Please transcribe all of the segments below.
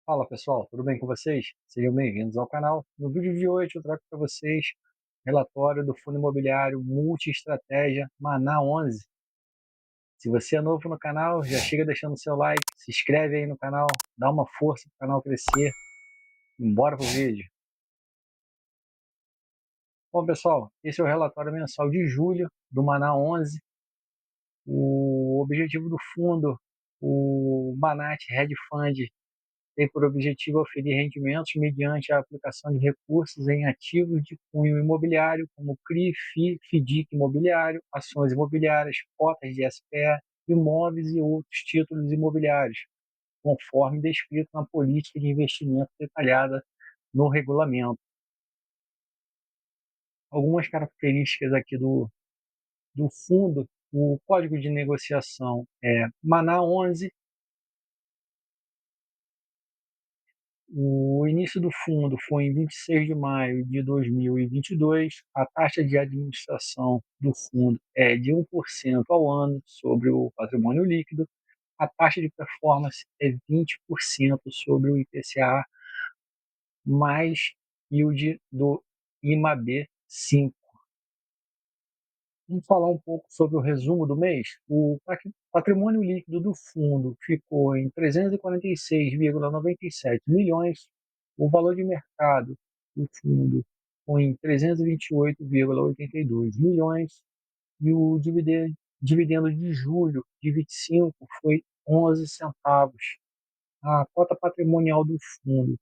Fala pessoal, tudo bem com vocês? Sejam bem-vindos ao canal. No vídeo de hoje eu trago para vocês relatório do Fundo Imobiliário Multiestratégia Maná 11. Se você é novo no canal, já chega deixando seu like, se inscreve aí no canal, dá uma força para o canal crescer. Bora pro vídeo. Bom pessoal, esse é o relatório mensal de julho do Maná 11. O objetivo do fundo, o Manat Hedge Fund, tem por objetivo oferir rendimentos mediante a aplicação de recursos em ativos de cunho imobiliário, como CRI, FI, FDIC imobiliário, ações imobiliárias, cotas de SPE, imóveis e outros títulos imobiliários, conforme descrito na política de investimento detalhada no regulamento. Algumas características aqui do fundo: o código de negociação é MANA 11. O início do fundo foi em 26 de maio de 2022. A taxa de administração do fundo é de 1% ao ano sobre o patrimônio líquido. A taxa de performance é 20% sobre o IPCA, mais yield do IMAB 5. Vamos falar um pouco sobre o resumo do mês. O patrimônio líquido do fundo ficou em 346,97 milhões. O valor de mercado do fundo foi em 328,82 milhões. E o dividendo de julho de 25 foi 11 centavos. A cota patrimonial do fundo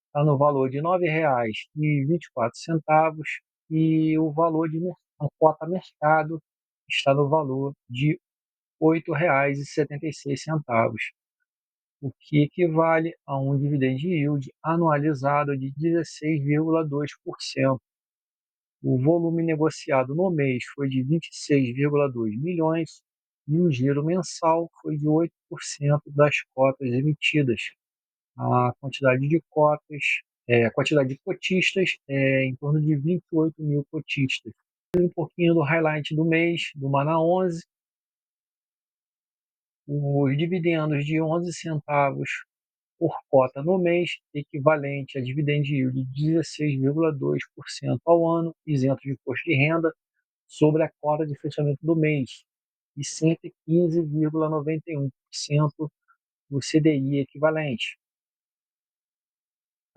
está no valor de R$ 9,24 e o valor de a cota mercado está no valor de R$ 8,76, o que equivale a um dividend yield anualizado de 16,2%. O volume negociado no mês foi de 26,2 milhões e o giro mensal foi de 8% das cotas emitidas. A quantidade de cotas, a quantidade de cotistas é em torno de 28 mil cotistas. Um pouquinho do highlight do mês, do Maná 11, os dividendos de 11 centavos por cota no mês, equivalente a dividend yield de 16,2% ao ano, isento de imposto de renda, sobre a cota de fechamento do mês, e 115,91% do CDI equivalente.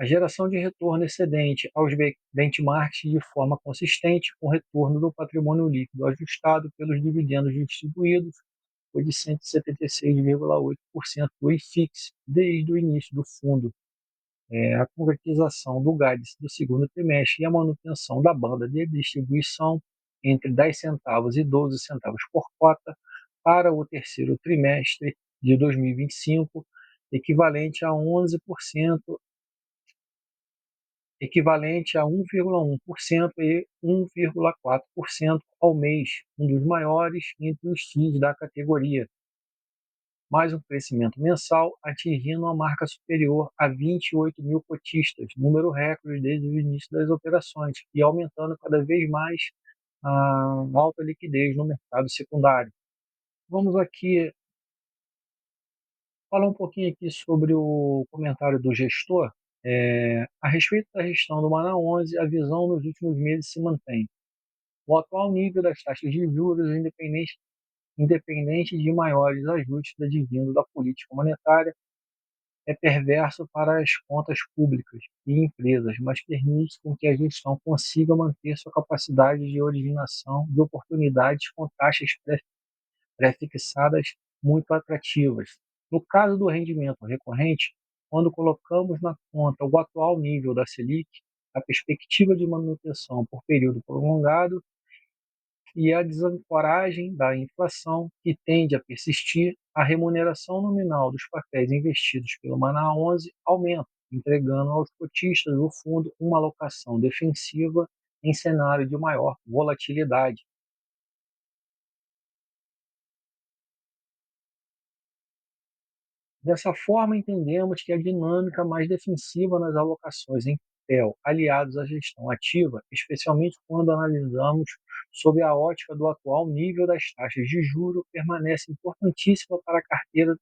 A geração de retorno excedente aos benchmarks de forma consistente, com retorno do patrimônio líquido ajustado pelos dividendos distribuídos, foi de 176,8% do IFIX desde o início do fundo. A concretização do guidance do segundo trimestre e a manutenção da banda de distribuição entre 10 centavos e 12 centavos por cota para o terceiro trimestre de 2025, equivalente a 11%, equivalente a 1,1% e 1,4% ao mês, um dos maiores entre os FIIs da categoria, mais um crescimento mensal, atingindo uma marca superior a 28 mil cotistas, número recorde desde o início das operações, e aumentando cada vez mais a alta liquidez no mercado secundário. Vamos aqui falar um pouquinho aqui sobre o comentário do gestor. A respeito da gestão do Maná 11, a visão nos últimos meses se mantém. O atual nível das taxas de juros, independente de maiores ajustes advindo da política monetária, é perverso para as contas públicas e empresas, mas permite com que a gestão consiga manter sua capacidade de originação de oportunidades com taxas pré-fixadas muito atrativas. No caso do rendimento recorrente, quando colocamos na conta o atual nível da Selic, a perspectiva de manutenção por período prolongado e a desancoragem da inflação, que tende a persistir, a remuneração nominal dos papéis investidos pelo Maná 11 aumenta, entregando aos cotistas do fundo uma alocação defensiva em cenário de maior volatilidade. Dessa forma, entendemos que a dinâmica mais defensiva nas alocações em papel, aliados à gestão ativa, especialmente quando analisamos sob a ótica do atual nível das taxas de juro, permanece importantíssima para a carteira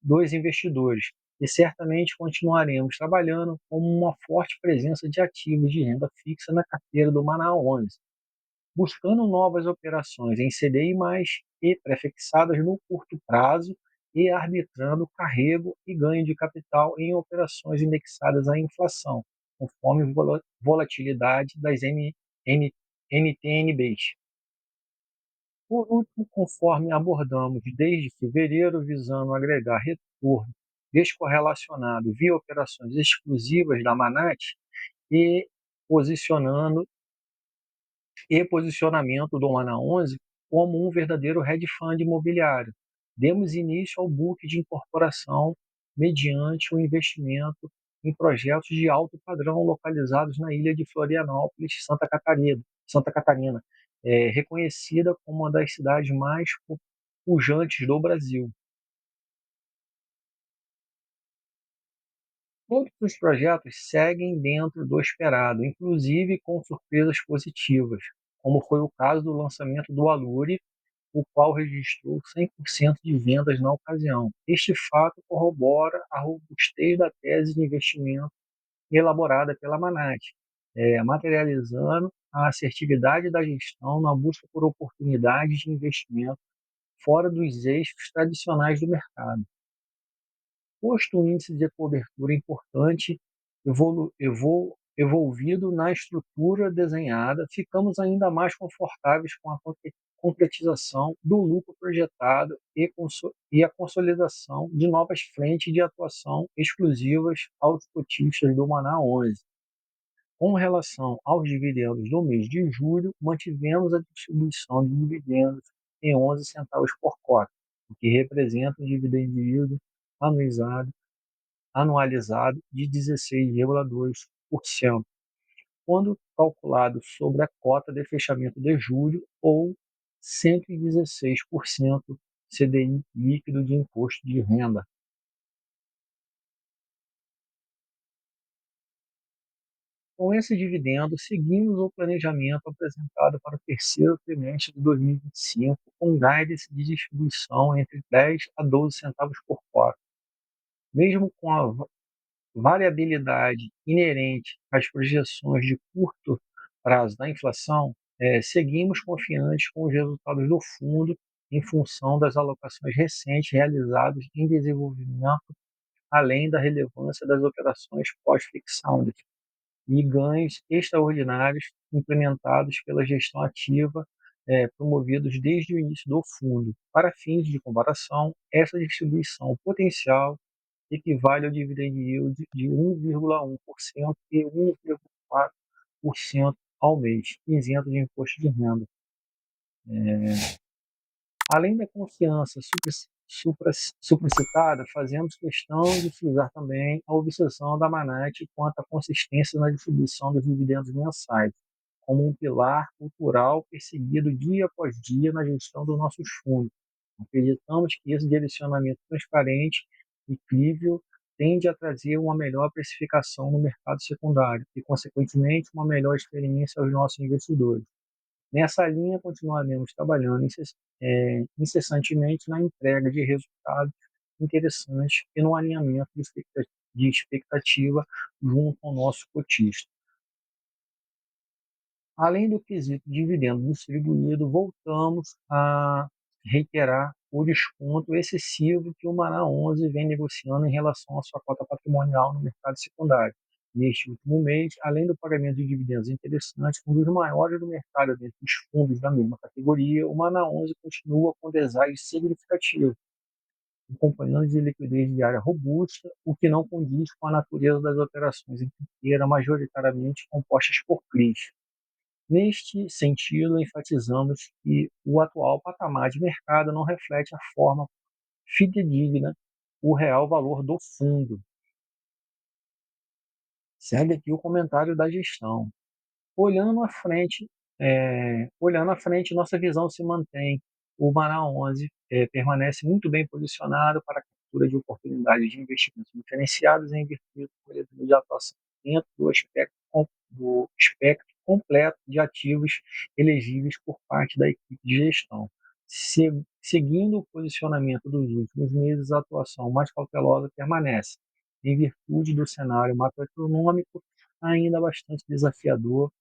dos investidores. e certamente continuaremos trabalhando com uma forte presença de ativos de renda fixa na carteira do Manaus 11, buscando novas operações em CDI+, e prefixadas no curto prazo e arbitrando carrego e ganho de capital em operações indexadas à inflação, conforme volatilidade das NTN-Bs. Por último, conforme abordamos desde fevereiro, visando agregar retorno descorrelacionado via operações exclusivas da Manat e posicionando posicionamento do Mana 11 como um verdadeiro hedge fund imobiliário. Demos início ao book de incorporação mediante o investimento em projetos de alto padrão localizados na ilha de Florianópolis, Santa Catarina, reconhecida como uma das cidades mais pujantes do Brasil. Todos os projetos seguem dentro do esperado, inclusive com surpresas positivas, como foi o caso do lançamento do Alure, o qual registrou 100% de vendas na ocasião. Este fato corrobora a robustez da tese de investimento elaborada pela Manat, materializando a assertividade da gestão na busca por oportunidades de investimento fora dos eixos tradicionais do mercado. Posto o índice de cobertura importante evolvido na estrutura desenhada, ficamos ainda mais confortáveis com a concretização do lucro projetado e a consolidação de novas frentes de atuação exclusivas aos cotistas do Maná 11. Com relação aos dividendos do mês de julho, mantivemos a distribuição de dividendos em 11 centavos por cota, o que representa um dividend yield anualizado de 16,2%, quando calculado sobre a cota de fechamento de julho, ou 116% CDI líquido de imposto de renda. Com esse dividendo, seguimos o planejamento apresentado para o terceiro trimestre de 2025, com guidance de distribuição entre 10 a 12 centavos por cota. Mesmo com a variabilidade inerente às projeções de curto prazo da inflação, seguimos confiantes com os resultados do fundo em função das alocações recentes realizadas em desenvolvimento, além da relevância das operações pós-fixadas e ganhos extraordinários implementados pela gestão ativa, promovidos desde o início do fundo. Para fins de comparação, essa distribuição potencial equivale ao dividend yield de 1,1% e 1,4% ao mês, isento de imposto de renda. Além da confiança supracitada, fazemos questão de frisar também a obsessão da Manat quanto à consistência na distribuição dos dividendos mensais, como um pilar cultural perseguido dia após dia na gestão dos nossos fundos. Acreditamos que esse direcionamento transparente e crível tende a trazer uma melhor precificação no mercado secundário e, consequentemente, uma melhor experiência aos nossos investidores. Nessa linha, continuaremos trabalhando incessantemente na entrega de resultados interessantes e no alinhamento de expectativa junto ao nosso cotista. Além do quesito dividendo distribuído, voltamos a reiterar o desconto excessivo que o Maná 11 vem negociando em relação à sua cota patrimonial no mercado secundário. Neste último mês, além do pagamento de dividendos interessantes, um dos maiores do mercado dentre os fundos da mesma categoria, o Maná 11 continua com deságio significativo, acompanhando de liquidez diária robusta, o que não condiz com a natureza das operações em carteira majoritariamente compostas por CRIs. Neste sentido, enfatizamos que o atual patamar de mercado não reflete a forma fidedigna o real valor do fundo. Segue aqui o comentário da gestão. Olhando à frente, nossa visão se mantém. O Maná 11 permanece muito bem posicionado para a captura de oportunidades de investimentos diferenciados em virtude do período de atuação dentro do espectro completo de ativos elegíveis por parte da equipe de gestão. Seguindo o posicionamento dos últimos meses, a atuação mais cautelosa permanece, em virtude do cenário macroeconômico ainda bastante desafiador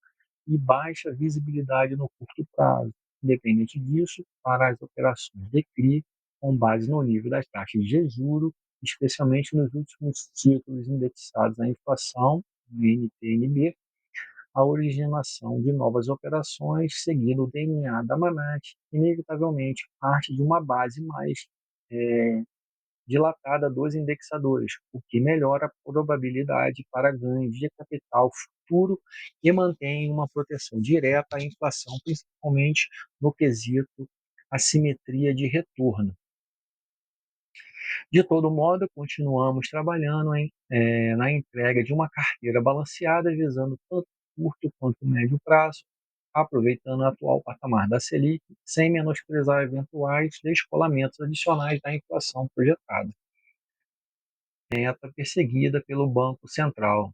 e baixa visibilidade no curto prazo. Independente disso, para as operações de CRI, com base no nível das taxas de juros, especialmente nos últimos títulos indexados à inflação, NTNB, a originação de novas operações, seguindo o DNA da Manat, inevitavelmente parte de uma base mais é, dilatada dos indexadores, o que melhora a probabilidade para ganhos de capital futuro e mantém uma proteção direta à inflação, principalmente no quesito assimetria de retorno. De todo modo, continuamos trabalhando na entrega de uma carteira balanceada, visando tanto curto quanto médio prazo, aproveitando o atual patamar da Selic, sem menosprezar eventuais descolamentos adicionais da inflação projetada. Meta perseguida pelo Banco Central.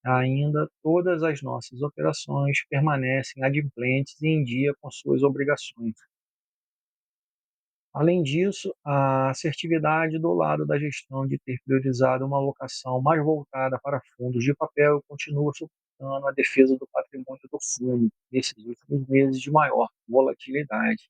Ainda, todas as nossas operações permanecem adimplentes e em dia com suas obrigações. Além disso, a assertividade do lado da gestão de ter priorizado uma alocação mais voltada para fundos de papel continua suportando a defesa do patrimônio do fundo nesses últimos meses de maior volatilidade.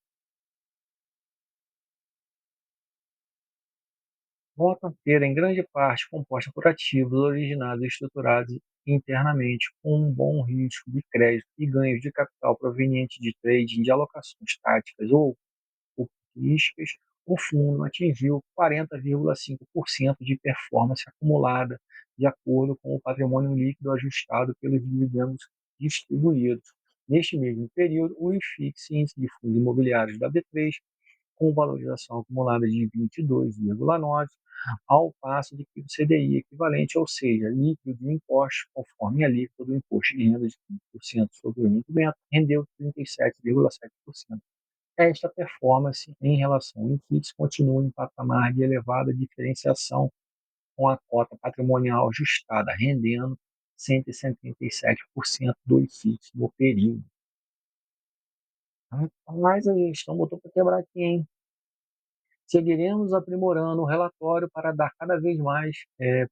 Uma carteira em grande parte composta por ativos originados e estruturados internamente com um bom risco de crédito e ganhos de capital proveniente de trading de alocações táticas ou oportunísticas, o fundo atingiu 40,5% de performance acumulada, de acordo com o patrimônio líquido ajustado pelos dividendos distribuídos. Neste mesmo período, o IFIX, índice de fundos imobiliários da B3, com valorização acumulada de 22,9%, ao passo de que o CDI equivalente, ou seja, líquido de impostos, conforme a alíquota do imposto de renda de 15% sobre o rendimento, rendeu 37,7%. Esta performance em relação ao IFIX continua em patamar de elevada diferenciação, com a cota patrimonial ajustada rendendo 177% do IFIX no período. Rapaz, a gestão botou para quebrar aqui, hein? Seguiremos aprimorando o relatório para dar cada vez mais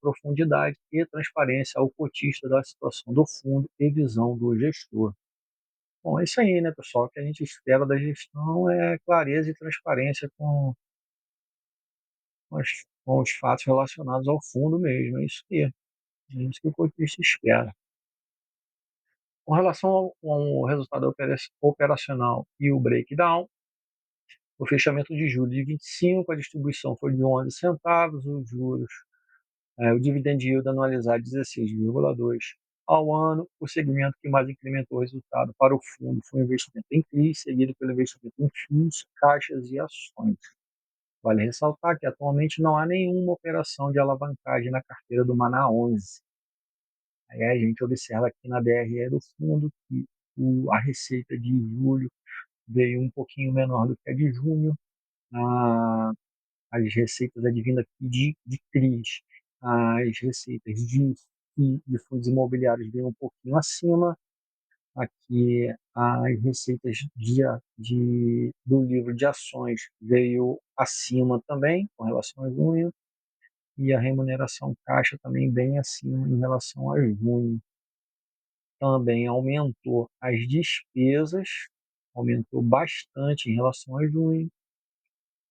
profundidade e transparência ao cotista da situação do fundo e visão do gestor. Bom, é isso aí, né, pessoal? O que a gente espera da gestão é clareza e transparência com os fatos relacionados ao fundo mesmo. É isso aí. É isso que o cotista espera. Com relação ao resultado operacional e o breakdown, o fechamento de julho de 25, a distribuição foi de 11 centavos, os juros, o dividend yield anualizado 16,2 ao ano. O segmento que mais incrementou o resultado para o fundo foi o investimento em CRIs, seguido pelo investimento em FIIs, caixas e ações. Vale ressaltar que atualmente não há nenhuma operação de alavancagem na carteira do Maná 11. Aí a gente observa aqui na DRE do fundo que a receita de julho veio um pouquinho menor do que a de junho. As receitas advindo aqui de CRIs, as receitas de fundos imobiliários veio um pouquinho acima. Aqui as receitas do livro de ações veio acima também, com relação a junho, e a remuneração caixa também bem acima em relação a junho. Também aumentou as despesas, aumentou bastante em relação a junho,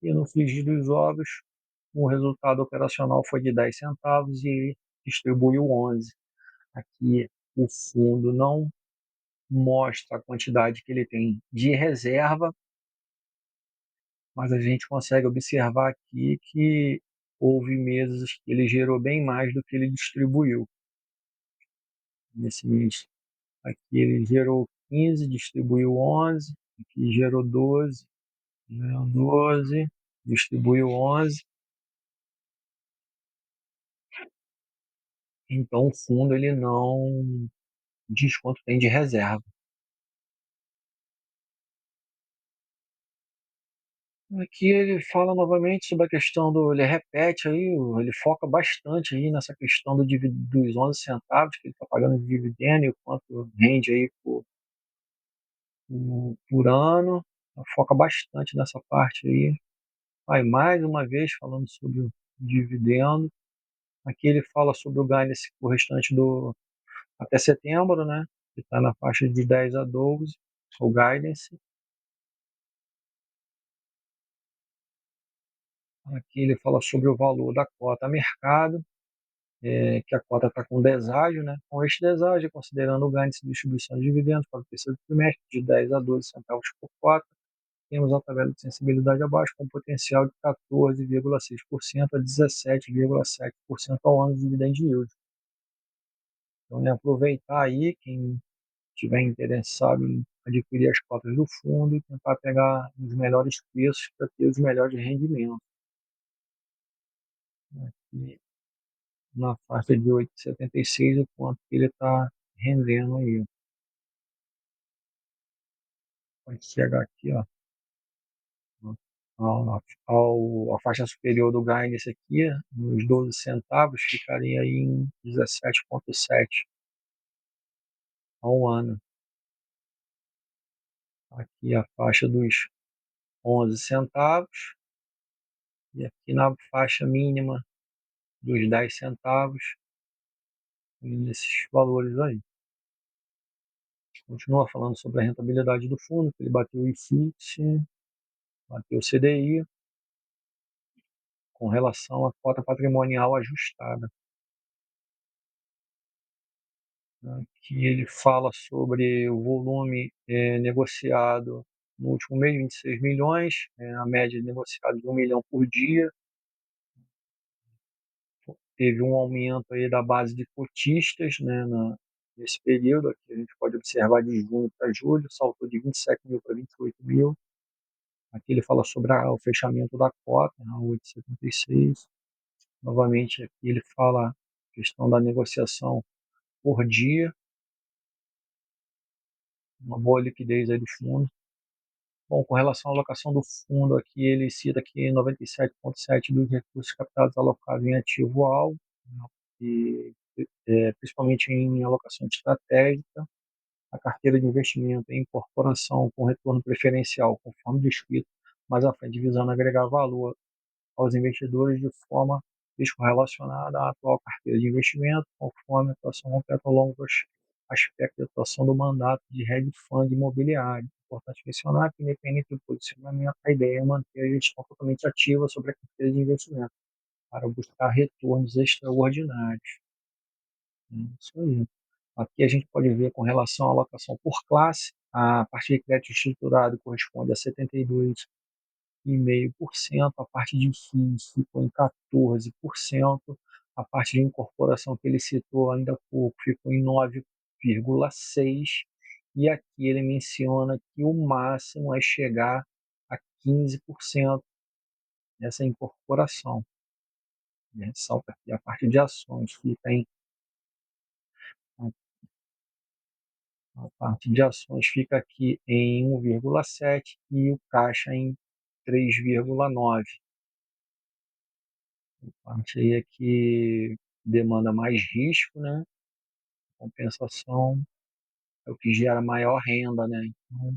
e no frigir dos ovos, o resultado operacional foi de 10 centavos e ele distribuiu 11. Aqui o fundo não mostra a quantidade que ele tem de reserva, mas a gente consegue observar aqui que houve meses que ele gerou bem mais do que ele distribuiu. Nesse mês aqui ele gerou 15, distribuiu 11, aqui gerou 12, distribuiu 11. Então o fundo ele não diz quanto tem de reserva. Aqui ele fala novamente sobre a questão ele repete aí, ele foca bastante aí nessa questão dos 11 centavos que ele está pagando de dividendo e o quanto rende aí por ano. Foca bastante nessa parte aí. Vai mais uma vez falando sobre o dividendo. Aqui ele fala sobre o guidance o restante do até setembro, né? Que está na faixa de 10 a 12, o guidance. Aqui ele fala sobre o valor da cota a mercado, que a cota está com deságio, né? Com este deságio, considerando o ganho de distribuição de dividendos para o terceiro trimestre de 10 a 12 centavos por cota, temos a tabela de sensibilidade abaixo com potencial de 14,6% a 17,7% ao ano de dividend yield. Então, aproveitar aí, quem tiver interessado em adquirir as cotas do fundo e tentar pegar os melhores preços para ter os melhores rendimentos, né? E na faixa de 8,76 o quanto que ele está rendendo aí. Pode chegar aqui, ó, a faixa superior do guidance aqui, nos 12 centavos, ficaria em 17,7 ao ano. Aqui a faixa dos 11 centavos e aqui na faixa mínima dos 10 centavos, nesses valores aí. Continua falando sobre a rentabilidade do fundo, que ele bateu o IFIX, bateu o CDI, com relação à cota patrimonial ajustada. Que ele fala sobre o volume negociado no último mês, 26 milhões, a média de negociado de 1 milhão por dia. Teve um aumento aí da base de cotistas, né, nesse período, aqui a gente pode observar de junho para julho, saltou de 27 mil para 28 mil. Aqui ele fala sobre o fechamento da cota, né, 8,76. Novamente, aqui ele fala a questão da negociação por dia, uma boa liquidez aí do fundo. Bom, com relação à alocação do fundo, aqui ele cita que 97,7% dos recursos captados alocados em ativo-alvo, né, e principalmente em alocação estratégica, a carteira de investimento em incorporação com retorno preferencial, conforme descrito mais à frente, visando agregar valor aos investidores de forma descorrelacionada à atual carteira de investimento, conforme a atuação completa ao longo dos aspectos de atuação do mandato de hedge fund imobiliário. É importante mencionar que, independente do posicionamento, a ideia é manter a gestão totalmente ativa sobre a carteira de investimento, para buscar retornos extraordinários. É isso aí. Aqui a gente pode ver com relação à alocação por classe, a parte de crédito estruturado corresponde a 72,5%, a parte de FIIs ficou em 14%, a parte de incorporação que ele citou ainda há pouco ficou em 9,6%, e aqui ele menciona que o máximo é chegar a 15% nessa incorporação. Ressalta aqui a parte de ações, fica em a parte de ações fica aqui em 1,7 e o caixa em 3,9. A parte aí é que demanda mais risco, né? Compensação é o que gera maior renda, né? Então,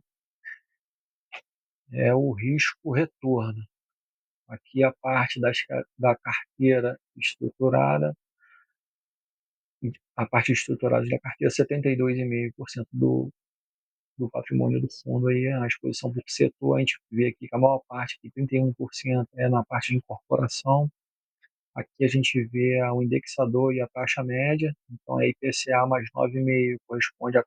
é o risco-retorno. Aqui a parte da carteira estruturada, a parte estruturada da carteira, 72,5% do patrimônio do fundo aí, a exposição por setor, a gente vê aqui que a maior parte, que 31%, é na parte de incorporação. Aqui a gente vê o indexador e a taxa média, então é IPCA mais 9,5 corresponde a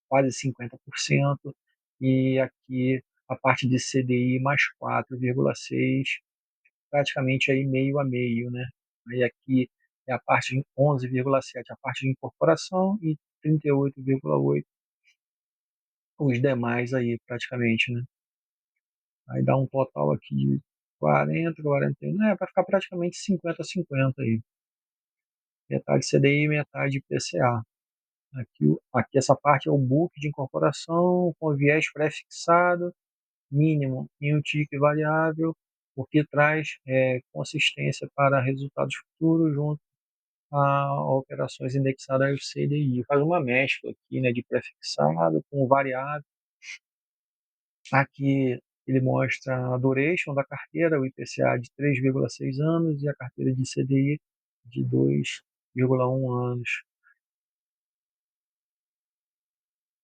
quase 50%, e aqui a parte de CDI mais 4,6, praticamente aí meio a meio, né? Aí aqui é a parte de 11,7, a parte de incorporação, e 38,8 os demais aí praticamente, né? Aí dá um total aqui de 40, 41, vai ficar praticamente 50-50 aí. Metade CDI e metade IPCA. Aqui essa parte é o book de incorporação com viés pré-fixado, mínimo em um tique variável, o que traz consistência para resultados futuros junto a operações indexadas ao CDI. Faz uma mescla aqui, né, de pré-fixado com variável. Aqui ele mostra a duration da carteira, o IPCA de 3,6 anos e a carteira de CDI de 2,1 anos.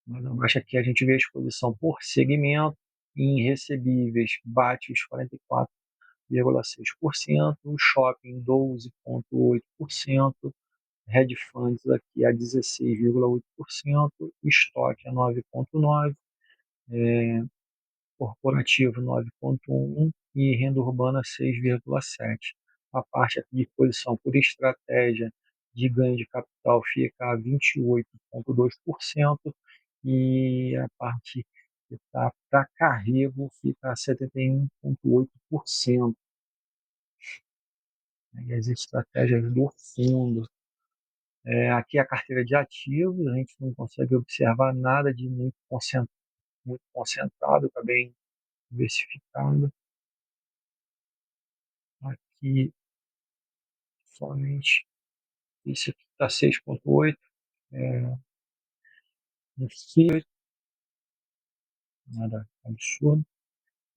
Mas abaixo aqui a gente vê a exposição por segmento. Em recebíveis bate os 44,6%, o shopping 12,8%, hedge funds aqui a 16,8%, estoque a 9,9%, corporativo 9,1% e renda urbana 6,7%. A parte aqui de posição por estratégia de ganho de capital fica a 28,2% e a parte que está para carrego fica a 71,8%. E as estratégias do fundo. Aqui a carteira de ativos, a gente não consegue observar nada de muito concentrado, está bem diversificado. Aqui somente esse aqui está 6,8, no FII, nada absurdo.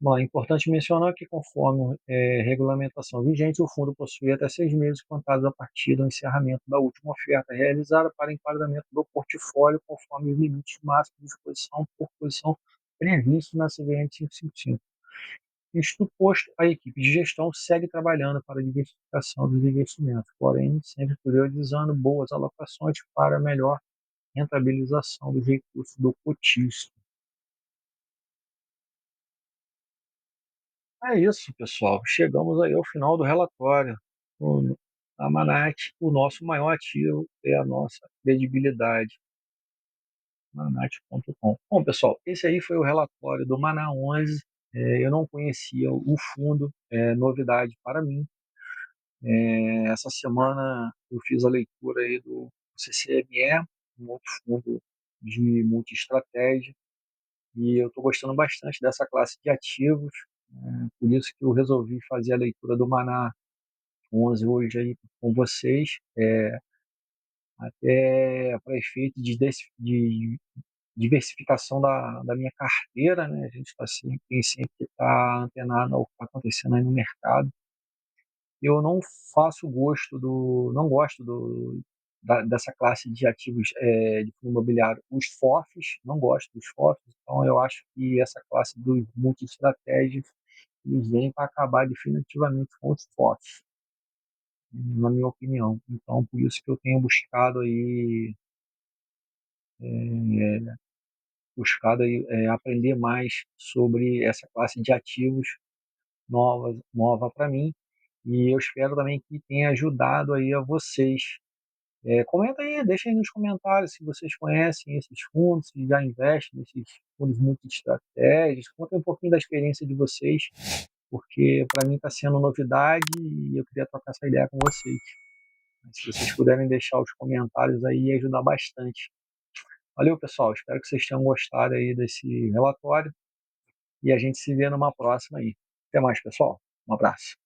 Bom, é importante mencionar que, conforme regulamentação vigente, o fundo possui até 6 meses contados a partir do encerramento da última oferta realizada para enquadramento do portfólio, conforme os limites máximos de exposição por posição previstos na CVM 555. Isto posto, a equipe de gestão segue trabalhando para a diversificação dos investimentos, porém sempre priorizando boas alocações para melhor rentabilização dos recursos do cotista. É isso, pessoal. Chegamos aí ao final do relatório. A Manat, o nosso maior ativo é a nossa credibilidade. Manat.com. Bom, pessoal, esse aí foi o relatório do Maná 11. Eu não conhecia o fundo, novidade para mim. Essa semana eu fiz a leitura aí do CCME, um outro fundo de multi-estratégia, e eu estou gostando bastante dessa classe de ativos, por isso que eu resolvi fazer a leitura do Maná 11 hoje aí com vocês, até para efeito de diversificação da minha carteira, né? A gente tem sempre que estar antenado ao que está acontecendo aí no mercado. Eu não faço gosto não gosto dessa classe de ativos de fundo imobiliário, os FOFs, não gosto dos FOFs, então eu acho que essa classe dos multi-estratégias, eles vêm para acabar definitivamente com os FOFs, na minha opinião. Então, por isso que eu tenho buscado aí aprender mais sobre essa classe de ativos nova para mim, e eu espero também que tenha ajudado aí a vocês. Comenta aí, deixa aí nos comentários se vocês conhecem esses fundos, se já investem nesses fundos multi-estratégias. Conta um pouquinho da experiência de vocês, porque para mim está sendo novidade e eu queria trocar essa ideia com vocês. Se vocês puderem deixar os comentários aí, ia ajudar bastante. Valeu, pessoal. Espero que vocês tenham gostado aí desse relatório e a gente se vê numa próxima aí. Até mais, pessoal. Um abraço.